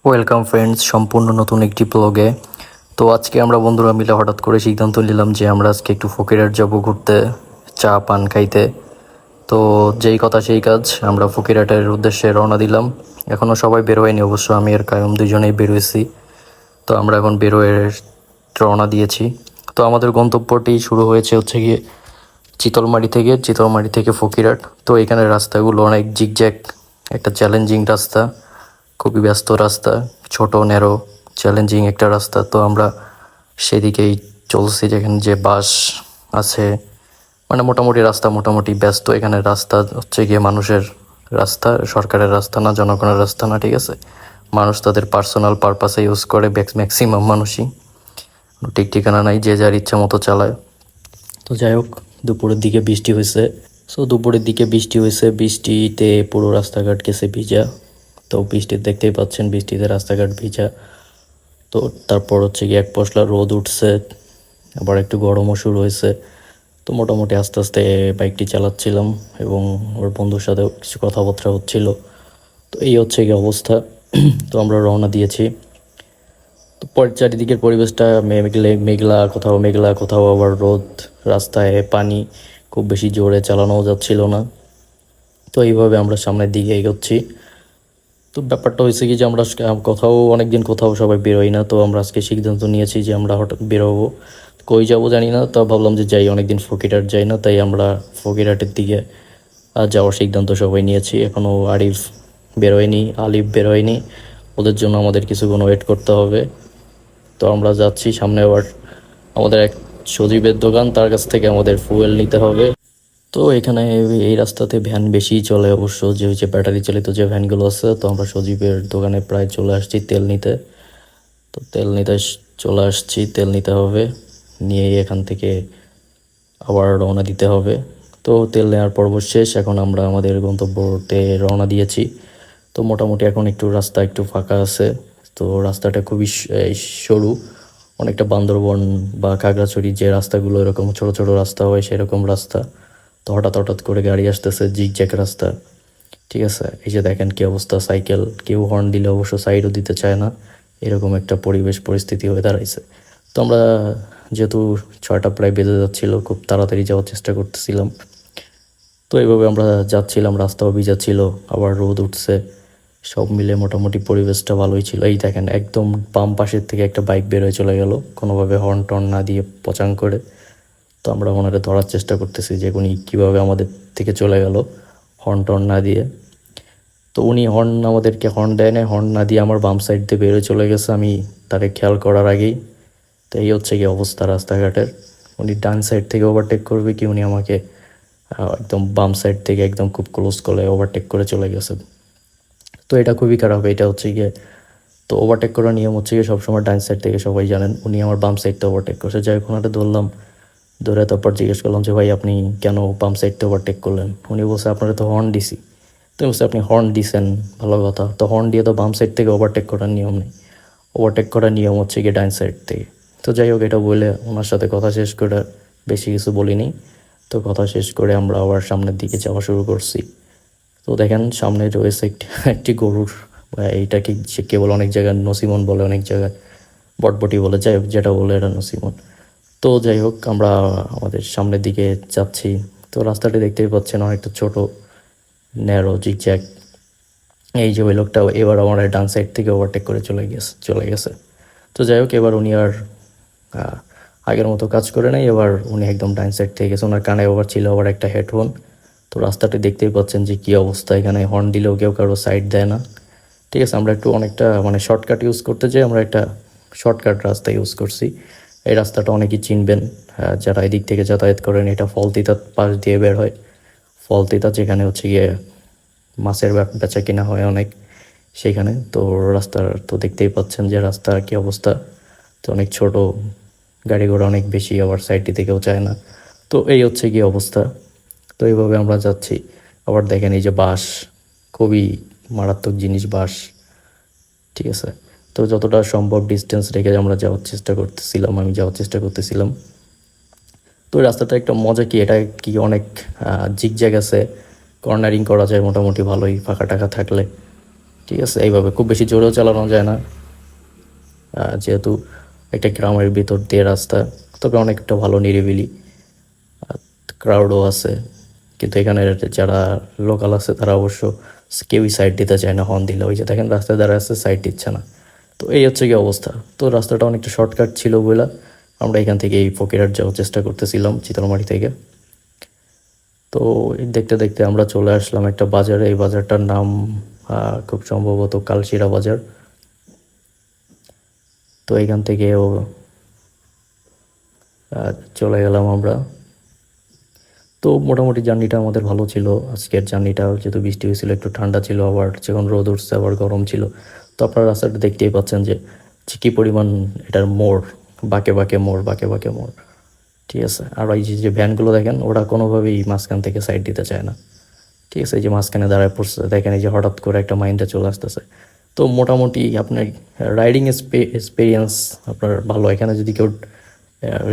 Welcome friends, সম্পূর্ণ নতুন একটি ব্লগে। তো আজকে আমরা বন্ধুরা মিলে হঠাৎ করে সিদ্ধান্ত নিলাম যে আমরা আজকে একটু ফকিরহাট যাব ঘুরতে, চা পান খাইতে। তো যেই কথা সেই কাজ, আমরা ফকিরহাটের উদ্দেশ্যে রওনা দিলাম। এখনও সবাই বের হয়নি অবশ্য, আমি আর কায়ুম দুজনেই বের হয়েছি। তো আমরা এখন বের হয়ে রওনা দিয়েছি। তো আমাদের গন্তব্যটি শুরু হয়েছে হচ্ছে গিয়ে চিতলমারি থেকে ফকিরহাট। তো এখানে রাস্তাগুলো অনেক জিগজ্যাগ, একটা চ্যালেঞ্জিং রাস্তা, খুবই ব্যস্ত রাস্তা, ছোট ন্যারো চ্যালেঞ্জিং একটা রাস্তা। তো আমরা সেদিকেই চলছি, যেখানে যে বাস আছে, মানে মোটামুটি রাস্তা মোটামুটি ব্যস্ত। এখানে রাস্তা হচ্ছে গিয়ে মানুষের রাস্তা, সরকারের রাস্তা না, জনগণের রাস্তা না, ঠিক আছে। মানুষ তাদের পার্সোনাল পারপাসে ইউজ করে, ম্যাক্সিমাম মানুষই। ঠিক ঠিকানা নাই, যে যার ইচ্ছা মতো চালায়। তো যাই হোক, দুপুরের দিকে বৃষ্টি হয়েছে। বৃষ্টিতে পুরো রাস্তাঘাট গেছে ভিজা। তো বৃষ্টি দেখতেই পাচ্ছেন, বৃষ্টিতে রাস্তাঘাট ভিজা। তো তারপর হচ্ছে গিয়ে এক পশলা রোদ উঠছে, আবার একটু গরমও শুরু হয়েছে। তো মোটামুটি আস্তে আস্তে বাইকটি চালাচ্ছিলাম এবং ওর বন্ধুর সাথে কিছু কথাবার্তা হচ্ছিল। তো এই হচ্ছে গিয়ে অবস্থা। তো আমরা রওনা দিয়েছি। তো চারিদিকের পরিবেশটা মেঘলা, কোথাও আবার রোদ, রাস্তায় পানি, খুব বেশি জোরে চালানোও যাচ্ছিল না। তো এইভাবে আমরা সামনের দিকে এগোচ্ছি। তো ব্যাপারটা হয়েছে কি যে আমরা অনেকদিন কোথাও সবাই বেরোই না। তো আমরা আজকে সিদ্ধান্ত নিয়েছি যে আমরা হঠাৎ বেরোবো, কই যাবো জানি না। তো ভাবলাম যে যাই, অনেকদিন ফকিরহাট যাই না, তাই আমরা ফকিরহাটের দিকে যাওয়ার সিদ্ধান্ত সবাই নিয়েছি। এখনও আলিফ বেরোয়নি, ওদের জন্য আমাদের কিছুক্ষণ ওয়েট করতে হবে। তো আমরা যাচ্ছি সামনে। আবার আমাদের এক সজীবের দোকান, তার কাছ থেকে আমাদের ফুয়েল নিতে হবে। তো এখানে এই রাস্তাতে ভ্যান বেশি চলে অবশ্য, যে ব্যাটারি চালিত যে ভ্যানগুলো আছে। তো আমরা সজীবের দোকানে প্রায় চলে আসছি তেল নিতে। তো চলে আসছি, তেল নিতে হবে, নিয়ে এখান থেকে আবার রওনা দিতে হবে। তো তেল নেওয়ার পর্ব শেষ, এখন আমরা আমাদের গন্তব্যতে রওনা দিয়েছি। তো মোটামুটি এখন রাস্তা একটু ফাঁকা আছে। তো রাস্তাটা খুবই সরু, অনেকটা বান্দরবন বা খাগড়াছড়ি যে রাস্তাগুলো এরকম ছোট ছোট রাস্তা হয়, সেরকম রাস্তা। তো হঠাৎ হঠাৎ করে গাড়ি আসতেছে, জিগজ্যাগ রাস্তা, ঠিক আছে। এই যে দেখেন কি অবস্থা, সাইকেল, কেউ হর্ন দিলে অবশ্য সাইডও দিতে চায় না, এরকম একটা পরিস্থিতি হয়ে দাঁড়াইছে। তো আমরা যেহেতু 6টা প্রায় বেজে যাচ্ছিল, খুব তাড়াতাড়ি যাওয়ার চেষ্টা করতেছিলাম। তো এইভাবে আমরা যাচ্ছিলাম, রাস্তাও ভিজা ছিল, আবার রোদ উঠছে, সব মিলে মোটামুটি পরিবেশটা ভালোই ছিল। এই দেখেন, একদম বাম পাশের থেকে একটা বাইক বের হয়ে চলে গেল, কোনোভাবে হর্ন টর্ন না দিয়ে পচাং করে। তো আমরা ওনারে ধরার চেষ্টা করতেছি যে উনি কীভাবে আমাদের থেকে চলে গেল হর্ন টর্ন না দিয়ে। তো উনি আমাদেরকে হর্ন দেয় না, হর্ন না দিয়ে আমার বাম সাইড দিয়ে বেরোয় চলে গেছে, আমি তারে খেয়াল করার আগেই। তো এই হচ্ছে কি অবস্থা রাস্তাঘাটের। উনি ডান সাইড থেকে ওভারটেক করবে কি, উনি আমাকে একদম বাম সাইড থেকে একদম খুব ক্লোজ করে ওভারটেক করে চলে গেছে। তো এটা খুবই খারাপ। এটা হচ্ছে গিয়ে, তো ওভারটেক করার নিয়ম হচ্ছে গিয়ে সবসময় ডান সাইড থেকে, সবাই জানেন। উনি আমার বাম সাইডটা ওভারটেক করছে, যাই হোক ওনাটা ধরলাম, ধরে তারপর জিজ্ঞেস করলাম যে ভাই আপনি কেন বাম সাইডটা ওভারটেক করলেন। উনি বলছে আপনারা তো হর্ন দিছি। তো বলছে আপনি হর্ন দিছেন, ভালো কথা, তো হর্ন দিয়ে তো বাম সাইড থেকে ওভারটেক করার নিয়ম নেই, ওভারটেক করার নিয়ম হচ্ছে গিয়ে ডান সাইড থেকে। তো যাই হোক, এটা বলে ওনার সাথে কথা শেষ করে, বেশি কিছু বলিনি। তো কথা শেষ করে আমরা আবার সামনের দিকে যাওয়া শুরু করছি। তো দেখেন সামনে রয়েছে একটি গরুর, এইটা কি সে কেবল অনেক জায়গায় নসিমন বলে, অনেক জায়গায় বটবটি বলে, যাই হোক যেটা বলে এটা নসিমন। তো যাই হোক, আমরা আমাদের সামনের দিকে যাচ্ছি। তো রাস্তাটি দেখতেই পাচ্ছেন, অনেকটা ছোট, ন্যারো, জিগজ্যাগ। এই যে ওই লোকটা এবার আমার ডান সাইড থেকে ওভারটেক করে চলে গেছে। তো যাই হোক, এবার উনি আর আগের মতো কাজ করে নাই, এবার উনি একদম ডান সাইড থেকে গেছে। ওনার কানে আবার ছিল আবার একটা হেডফোন। তো রাস্তাটি দেখতেই পাচ্ছেন যে কী অবস্থা, এখানে হর্ন দিলেও কেউ কারো সাইড দেয় না, ঠিক আছে। আমরা অনেকটা শর্টকাট ইউজ করতে যাই, আমরা একটা শর্টকাট রাস্তা ইউজ করছি। এই রাস্তাটা অনেকেই চিনবেন, যারা এদিক থেকে যাতায়াত করেন। এটা ফলতিতার পাশ দিয়ে বের হয়, ফলতিতা যেখানে হচ্ছে গিয়ে মাছের বেচা কিনা হয় অনেক, সেখানে। তো রাস্তার তো দেখতেই পাচ্ছেন যে রাস্তার কী অবস্থা। তো অনেক ছোট, গাড়ি ঘোড়া অনেক বেশি, আবার সাইডটি থেকেও চায় না। তো এই হচ্ছে কি অবস্থা। তো এইভাবে আমরা যাচ্ছি। আবার দেখেন এই যে বাস, খুবই মারাত্মক জিনিস বাস, ঠিক আছে। তো যতটা সম্ভব ডিস্টেন্স রেখে আমরা আমি যাওয়ার চেষ্টা করতেছিলাম। তো ওই রাস্তাটা একটা মজা কি, এটা কি অনেক জিগজ্যাগ আছে, কর্নারিং করা যায় মোটামুটি ভালোই, ফাঁকা টাকা থাকলে। ঠিক আছে। এইভাবে খুব বেশি জোরেও চালানো যায় না, যেহেতু একটা গ্রামের ভিতর দিয়ে রাস্তা, তবে অনেকটা ভালো নিরিবিলি, ক্রাউডও আছে। কিন্তু এখানে যারা লোকাল আছে তারা অবশ্য কেউই সাইড দিতে চায় না হর্ন দিলে। ওই যে দেখেন রাস্তায় দাঁড়ায় আছে, সাইড দিচ্ছে না। তো এই হচ্ছে কি অবস্থা। তো রাস্তাটা অনেকটা শর্টকাট ছিল বলে আমরা এখান থেকে এই ফকিরহাট যাওয়ার চেষ্টা করতেছিলাম চিতলমারি থেকে। তো এই দেখতে দেখতে আমরা চলে আসলাম একটা বাজারে। এই বাজারটার নাম খুব সম্ভবত কালশিরা বাজার। তো এখান থেকেও চলে গেলাম আমরা। তো মোটামুটি জার্নিটা আমাদের ভালো ছিল। আজকের জার্নিটা যেহেতু বৃষ্টি হয়েছিল, একটু ঠান্ডা ছিল, আবার যখন রোদ উঠছে আবার গরম ছিল। তো আপনারা রাস্তাটা দেখতেই পাচ্ছেন যে কী পরিমাণ এটার মোড়, বাঁকে বাঁকে মোড়, বাঁকে বাঁকে মোড়। ঠিক আছে। আর এই যে ভ্যানগুলো দেখেন, ওরা কোনোভাবেই মাঝখান থেকে সাইড দিতে চায় না। ঠিক আছে। এই যে মাঝখানে দাঁড়ায় পড়ছে, দেখেন এই যে হঠাৎ করে একটা মাইন্ডে চলে আসতেছে। তো মোটামুটি আপনার রাইডিং এক্সপিরিয়েন্স আপনার ভালো। এখানে যদি কেউ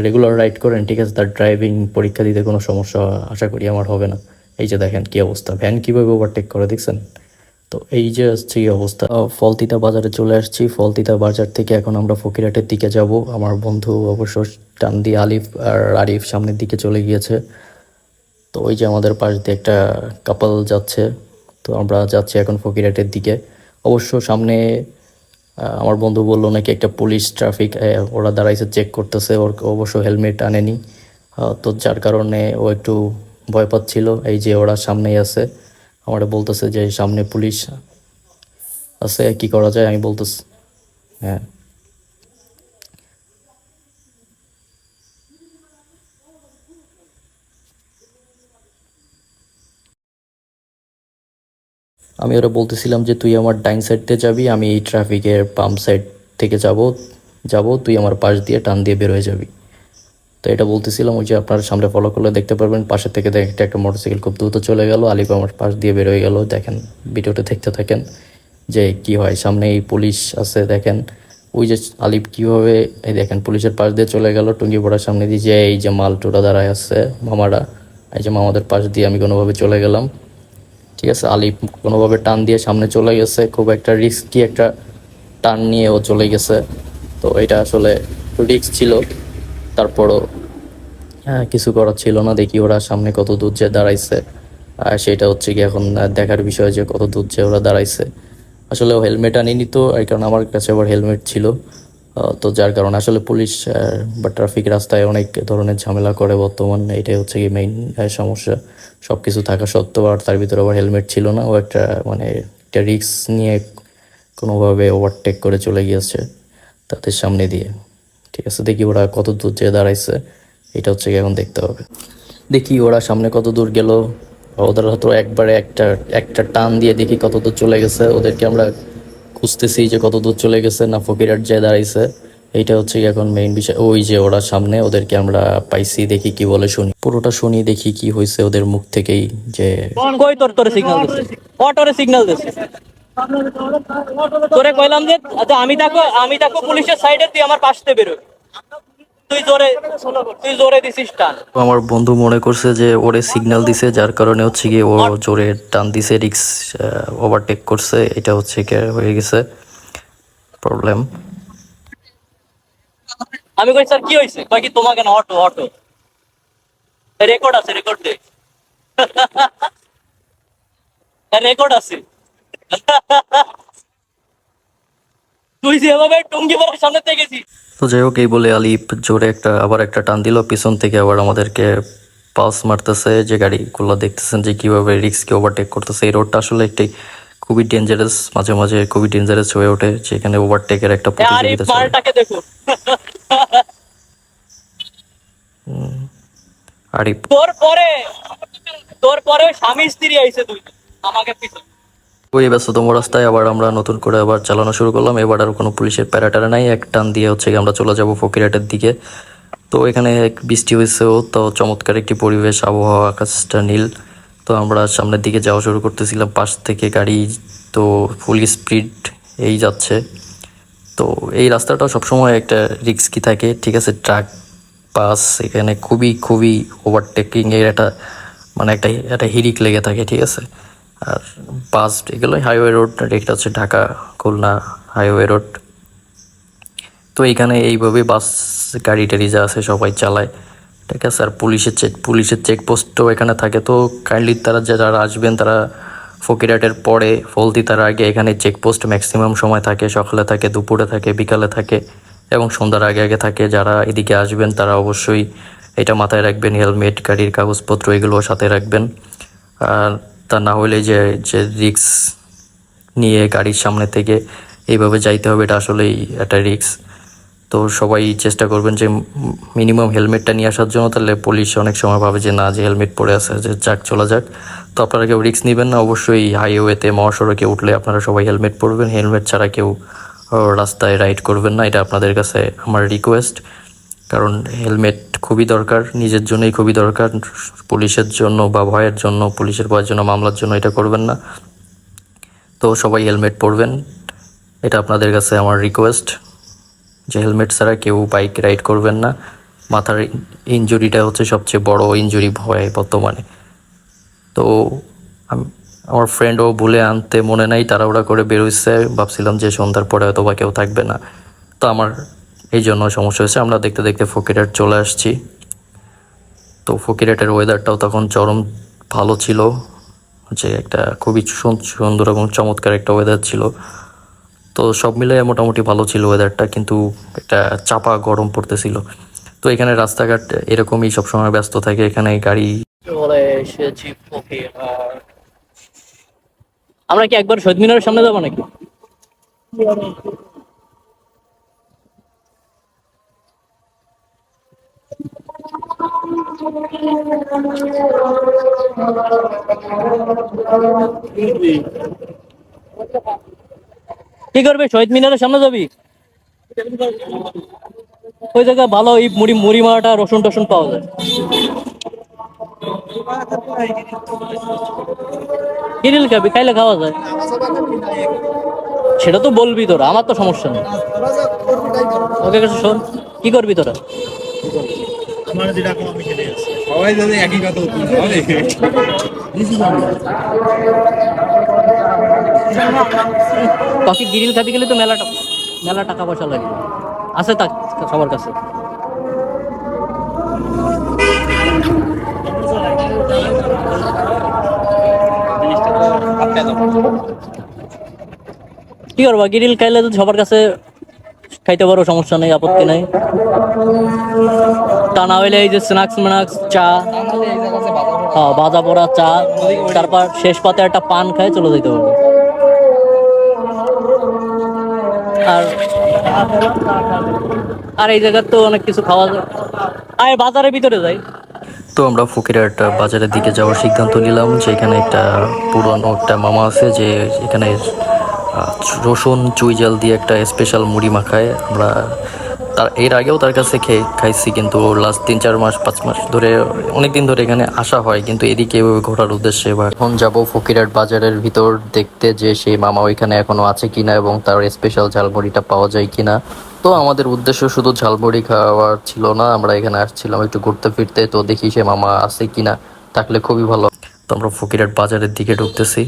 রেগুলার রাইড করেন, ঠিক আছে, তার ড্রাইভিং পরীক্ষা দিতে কোনো সমস্যা আশা করি আমার হবে না। এই যে দেখেন কী অবস্থা, ভ্যান কীভাবে ওভারটেক করে দেখছেন। তো এই যে হচ্ছে এই অবস্থা। ফলতিতা বাজারে চলে আসছি। ফলতিতা বাজার থেকে এখন আমরা ফকিরহাটের দিকে যাব। আমার বন্ধু অবশ্য টান দিয়ে আলিফ আর আরিফ সামনের দিকে চলে গিয়েছে। তো ওই যে আমাদের পাশ দিয়ে একটা কাপল যাচ্ছে। তো আমরা যাচ্ছি এখন ফকিরহাটের দিকে। অবশ্য সামনে আমার বন্ধু বললো নাকি একটা পুলিশ ট্রাফিক ওরা দাঁড়াইছে, চেক করতেছে। ওর অবশ্য হেলমেট আনেনি, তো যার কারণে ও একটু ভয় পাচ্ছিল। এই যে ওরা সামনেই আছে, আমার বলতেছে যে সামনে পুলিশ আছে, কি করা যায়। আমি বলতেছি হ্যাঁ, আমি ওরা বলতেছিলাম যে তুই আমার ডাইন সাইড দিয়ে যাবি, আমি এই ট্রাফিকের পাম্প সাইড থেকে যাব, তুই আমার পাশ দিয়ে টান দিয়ে বের হয়ে যাবি। তো এটা বলতেছিলাম। ওই যে আপনার সামনে ফলো করলে দেখতে পারবেন, পাশে থেকে দেখতে একটা মোটরসাইকেল খুব দ্রুত চলে গেল, আলিফ আমার পাশ দিয়ে বের হয়ে গেল। দেখেন ভিডিওটা দেখতে থাকেন যে কি হয়। সামনে এই পুলিশ আছে, দেখেন ওই যে আলিফ কীভাবে, এই দেখেন পুলিশের পাশ দিয়ে চলে গেল টুঙ্গি পড়ার সামনে দিয়ে। যে এই যে মালটোরা দাঁড়ায় আছে মামারা, এই যে মামাদের পাশ দিয়ে আমি কোনোভাবে চলে গেলাম। ঠিক আছে। আলিফ কোনোভাবে টান দিয়ে সামনে চলে গেছে, খুব একটা রিস্কি একটা টান নিয়ে ও চলে গেছে। তো এটা আসলে রিস্ক ছিল, তারপরও হ্যাঁ কিছু করার ছিল না। দেখি ওরা সামনে কত দূর যে দাঁড়াইছে, আর সেটা হচ্ছে কি এখন দেখার বিষয় যে কত দূর যে ওরা দাঁড়াইছে। আসলে ও হেলমেট আনিনি, তো এই কারণে আমার কাছে আবার হেলমেট ছিল। তো যার কারণে আসলে পুলিশ বা ট্রাফিক রাস্তায় অনেক ধরনের ঝামেলা করে বর্তমানে। এটাই হচ্ছে কি মেইন সমস্যা। সব কিছু থাকা সত্ত্বেও আর তার ভিতরে আবার হেলমেট ছিল না। ও একটা মানে একটা রিস্ক নিয়ে কোনোভাবে ওভারটেক করে চলে গিয়েছে তাদের সামনে দিয়ে। ঠিক আছে। দেখি ওরা কত দূর যেয়ে দাঁড়াইছে, এটা হচ্ছে কি এখন দেখতে হবে। দেখি ওরা সামনে কত দূর গেল। ওদের হয়তো একবারে একটা একটা টান দিয়ে দেখি কত দূর চলে গেছে। ওদেরকে আমরা খুঁজতেছি যে কত দূর চলে গেছে, না ফকিরহাট যেয়ে দাঁড়াইছে। এইটা হচ্ছে কি এখন মেইন বিষয়। ওই যে ওরা সামনে, ওদেরকে আমরা পাইছি। দেখি কি বলে শুনি, পুরোটা শুনি, দেখি কি হয়েছে ওদের মুখ থেকেই। যে কই তোরে সিগন্যাল দিছে, অটোরে সিগন্যাল দিছে। তোরে কইলাম যে আচ্ছা আমি তাকো পুলিশের সাইডে, তুই আমার পাশ থেকে বেরো। তুই জোরে দিছিস টান। আমার বন্ধু মনে করছে যে ওরে সিগন্যাল দিছে, যার কারণে হচ্ছে কি ও জোরে টান দিছে, রিক্স ওভারটেক করছে। এটা হচ্ছে কি হয়ে গেছে প্রবলেম। আমি কই স্যার কি হইছে, কই কি তোমাকে না অটো অটো রেকর্ড আছে, রেকর্ড দে, রেকর্ড আছে। তুই যেভাবে টুঙ্গি পাড়ার সামনে থেকে গেছিস। তো যাই হোক, এই বলে আলিপ জোরে আবার একটা টান দিল পিছন থেকে, আবার আমাদেরকে পালস মারতেছে। যে গাড়িগুলো দেখতেছেন যে কিভাবে রিস্ককে ওভারটেক করতেছে। এই রোডটা আসলে একটি খুবই ডেঞ্জারাস, মাঝে মাঝে খুবই ডেঞ্জারাস হয়ে ওঠে, যেখানে ওভারটেকের একটা আরে প্রতিযোগিতা চলে। মালটাকে দেখো। আরিফ তোর পরে তোর পরে স্বামী স্ত্রী আইছে দুই, আমাকে পিছনে। ওই ব্যস্ততম রাস্তায় আবার আমরা নতুন করে আবার চালানো শুরু করলাম। এবার আর কোনো পুলিশের প্যারাটারা নাই। এক টান দিয়ে হচ্ছে গিয়ে আমরা চলে যাব ফকিরহাটের দিকে। তো এখানে বৃষ্টি হয়েছেও, তো চমৎকার একটি পরিবেশ, আবহাওয়া, আকাশটা নীল। তো আমরা সামনের দিকে যাওয়া শুরু করতেছিলাম, পাশ থেকে গাড়ি তো ফুল স্পিড এই যাচ্ছে। তো এই রাস্তাটা সবসময় একটা রিস্কি থাকে। ঠিক আছে। ট্রাক বাস এখানে খুবই খুবই ওভারটেকিং এর একটা মানে একটা একটা হিড়িক লেগে থাকে। ঠিক আছে। আর বাস এগুলো হাইওয়ে রোড, এটা হচ্ছে ঢাকা খুলনা হাইওয়ে রোড। তো এইখানে এইভাবে বাস গাড়ি টাড়ি যা আছে সবাই চালায়, ঠিক আছে। আর পুলিশের চেকপোস্টও এখানে থাকে। তো কাইন্ডলি তারা যারা আসবেন তারা ফকিরহাটের পরে ফলতি তার আগে এখানে চেকপোস্ট ম্যাক্সিমাম সময় থাকে, সকালে থাকে, দুপুরে থাকে, বিকালে থাকে এবং সন্ধ্যার আগে আগে থাকে। যারা এদিকে আসবেন তারা অবশ্যই এটা মাথায় রাখবেন, হেলমেট, গাড়ির কাগজপত্র এগুলো সাথে রাখবেন। আর তা না হলে যে যে রিক্স নিয়ে গাড়ির সামনে থেকে এইভাবে যাইতে হবে, এটা আসলেই একটা রিক্স। তো সবাই চেষ্টা করবেন যে মিনিমাম হেলমেটটা নিয়ে আসার জন্য। তাহলে পুলিশ অনেক সময় ভাবে যে না, যে হেলমেট পরে আছে, যে যাক চলা যাক। তো আপনারা কেউ রিস্ক নেবেন না। অবশ্যই হাইওয়েতে মহাসড়কে উঠলে আপনারা সবাই হেলমেট পরবেন। হেলমেট ছাড়া কেউ রাস্তায় রাইড করবেন না, এটা আপনাদের কাছে আমার রিকোয়েস্ট। কারণ হেলমেট খুবই দরকার, নিজের জন্যই খুবই দরকার। পুলিশের জন্য বা ভয়ের জন্য, পুলিশের ভয়ের জন্য, মামলার জন্য এটা করবেন না। তো সবাই হেলমেট পরবেন, এটা আপনাদের কাছে আমার রিকোয়েস্ট। যে হেলমেট ছাড়া কেউ বাইক রাইড করবেন না। মাথার ইনজুরিটা হচ্ছে সবচেয়ে বড় ইনজুরি হয় বর্তমানে। তো আমার ফ্রেন্ডও বলে আনতে মনে নাই, তাড়াহুড়া করে বেরোচ্ছে। ভাবছিলাম যে সন্ধ্যার পরে হয়তো বা কেউ থাকবে না, তো আমার এই জন্য সমস্যা হয়েছে। আমরা দেখতে দেখতে ফকিরহাট চলে আসছি। তো ফকিরহাটের ওয়েদারটাও তখন চরম ভালো ছিল, যে একটা খুবই সুন্দর এবং চমৎকার একটা ওয়েদার ছিল। তো সব মিলে মোটামুটি ভালো ছিল ওয়েদারটা, কিন্তু একটা চাপা গরম পড়তেছিল। তো এখানে রাস্তাঘাট এরকমই সবসময় ব্যস্ত থাকে, এখানে গাড়ি। চলে এসেছি ফকিরহাট। আমরা কি একবার শহীদ মিনারের সামনে যাবো নাকি? কি করবে, শহীদ মিনারের সামনে যাবি? ওই জায়গায় ভালো এই মুড়ি মুড়ি মারাটা রসুন টসুন পাওয়া যায়। কিরিল খাবি, খাইলে খাওয়া যায়। সেটা তো বলবি তোরা, আমার তো সমস্যা নেই। ওকে কাছে শোন, কি করবি তোরা? সবাই যদি একই কথা উত্তর দেয়, বাকি গিরিল খাতে গেলে তো মেলা মেলা টাকা পয়সা লাগে, আছে তা সবার কাছে। কি করবা, গিরিল খাইলে তো সবার কাছে খাইতে পারো, সমস্যা নেই, আপত্তি নাই। তা না হইলে এই যে স্ন্যাক্স ম্যাক্স চা, হ্যাঁ ভাজা পোড়া চা, তারপর শেষ পাতে একটা পান খায় চলে যেতে পারবে। আর আর এই জায়গার তো অনেক কিছু খাওয়া যায়। আয় বাজারের ভিতরে যাই। তো আমরা ফকিরহাট বাজারের দিকে যাওয়ার সিদ্ধান্ত নিলাম, যে এখানে একটা পুরনো একটা মামা আছে, যে এখানে রসুন চুই জাল দিয়ে একটা স্পেশাল মুড়ি মাখায়। আমরা তার এর আগেও তার কাছে খাইছি, কিন্তু লাস্ট 3-4 মাস 5 মাস ধরে অনেক দিন ধরে এখানে আসা হয়, কিন্তু এদিকে এভাবে ঘোরার উদ্দেশ্যে। বা এখন যাব ফকিরহাট বাজারের ভিতর দেখতে, যে সেই মামা ওইখানে এখনো আছে কিনা এবং তার স্পেশাল ঝালমুড়িটা পাওয়া যায় কিনা। তো আমাদের উদ্দেশ্য শুধু ঝালমুড়ি খাওয়ার ছিল না, আমরা এখানে আসছিলাম একটু ঘুরতে ফিরতে। তো দেখি সে মামা আছে কিনা, থাকলে খুবই ভালো। তো আমরা ফকিরহাট বাজারের দিকে ঢুকতেছি।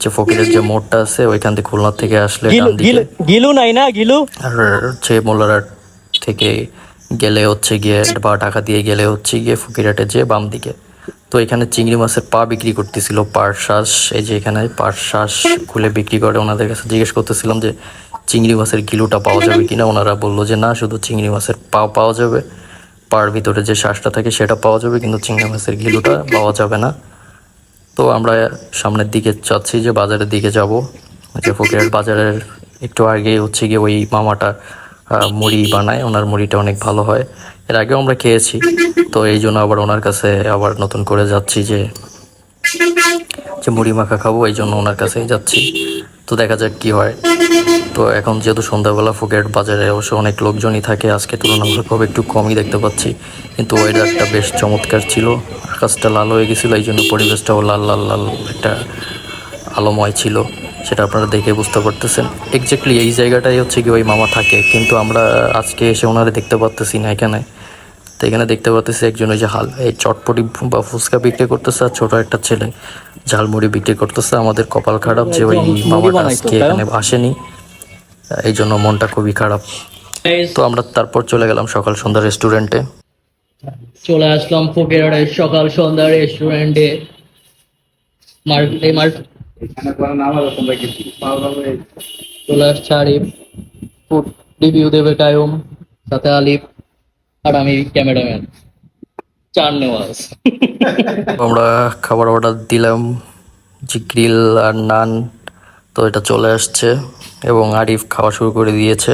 যে ফকিরের যে মোড়টা আছে ওইখান থেকে, খুলনা থেকে আসলে ডান দিকে, গিলু নাই না গিলু, আর হচ্ছে মোল্লারহাট থেকে গেলে হচ্ছে গিয়ে বা ঢাকা দিয়ে গেলে হচ্ছে গিয়ে ফকিরহাটে যে বাম দিকে। তো এখানে চিংড়ি মাছের পা বিক্রি করতেছিল, পার শ্বাস। এই যে এখানে পার শ্বাস খুলে বিক্রি করে। ওনাদের কাছে জিজ্ঞেস করতেছিলাম যে চিংড়ি মাছের কিলোটা পাওয়া যাবে কিনা। ওনারা বললো যে না, শুধু চিংড়ি মাছের পা পাওয়া যাবে, পার ভিতরে যে শ্বাসটা থাকে সেটা পাওয়া যাবে, কিন্তু চিংড়ি মাছের কিলোটা পাওয়া যাবে না। তো আমরা সামনের দিকে চাচ্ছি, যে বাজারের দিকে যাব। যে ফকিরহাট বাজারের একটু আগে হচ্ছে গিয়ে ওই মামাটা মুড়ি বানায়, ওনার মুড়িটা অনেক ভালো হয়। এর আগেও আমরা খেয়েছি, তো এই জন্য আবার ওনার কাছে আবার নতুন করে যাচ্ছি, যে যে মুড়ি মাখা খাবো, এই জন্য ওনার কাছেই যাচ্ছি। তো দেখা যাক কি হয়। তো এখন যেহেতু সন্ধ্যাবেলা ফকিরহাট বাজারে অবশ্য অনেক লোকজনই থাকে, আজকে তুলনামূলকভাবে একটু কমই দেখতে পাচ্ছি, কিন্তু ওয়েদারটা বেশ চমৎকার ছিল। আকাশটা লাল হয়ে গেছিলো, এই জন্য পরিবেশটাও লাল লাল লাল একটা আলোময় ছিল, সেটা আপনারা দেখে বুঝতে পারতেছেন। এক্স্যাক্টলি এই জায়গাটাই হচ্ছে কি ওই মামা থাকে, কিন্তু আমরা আজকে এসে ওনারে দেখতে পারতেছি না এখানে। তো এখানে দেখতে পাচ্ছি একজন ওই যে এই চটপটি বা ফুচকা বিক্রি করতেছে, আর ছোট একটা ছেলে ঝালমুড়ি বিক্রি করতেছে। আমাদের কপাল খারাপ যে ওই মামাটা আজকে এখানে আসেনি, এই জন্য মনটা খুবই খারাপ। তো আমরা তারপর চলে গেলাম সকাল সন্ধ্যা রেস্টুরেন্টে। চলে আসলাম ফকিরহাটের সকাল সন্ধ্যা রেস্টুরেন্টে। এখানে করার নাম হলো তোমরা কিছু চলে আসছে আরিফ, ফুড রিভিউ দেবে কায়ুম, সাথে আলিফ, আর আমি ক্যামেরাম্যান চার নেওয়াজ। আমরা খাবার অর্ডার দিলাম, যে গ্রিল আর নান। তো এটা চলে আসছে এবং আরিফ খাওয়া শুরু করে দিয়েছে।